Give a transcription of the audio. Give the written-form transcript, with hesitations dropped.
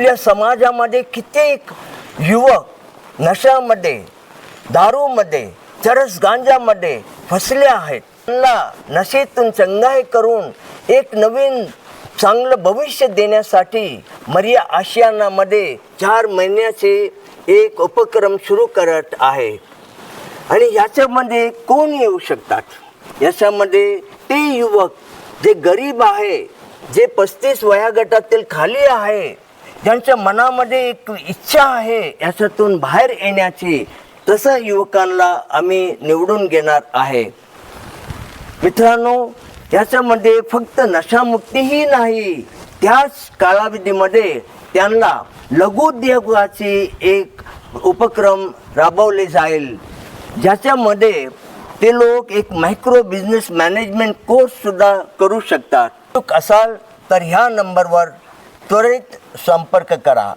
आपल्या समाजामध्ये कित्येक युवक नशामध्ये, दारूमध्ये, चरस गांजामध्ये फसले आहेत. त्यांना नशेतून चंगाई करून एक नवीन चांगलं भविष्य देण्यासाठी मरिया आशियानामध्ये 4 महिन्याचे एक उपक्रम सुरू करत आहे. आणि याच्यामध्ये कोण येऊ शकतात? याच्यामध्ये ते युवक जे गरीब आहे, जे 35 वयोगटातील खाली आहे, ज्यांच्या मनामध्ये एक इच्छा आहे याच्यातून बाहेर येण्याची, तसं युवकांना आम्ही निवडून घेणार आहे. मित्रांनो, याच्यामध्ये फक्त नशामुक्तीही नाही, त्याच कालावधीमध्ये त्यांना लघुउद्योगाची एक उपक्रम राबवले जाईल, ज्याच्यामध्ये ते लोक एक मायक्रो बिझनेस मॅनेजमेंट कोर्स सुद्धा करू शकतात. असाल तर ह्या नंबरवर त्वरित संपर्क करा.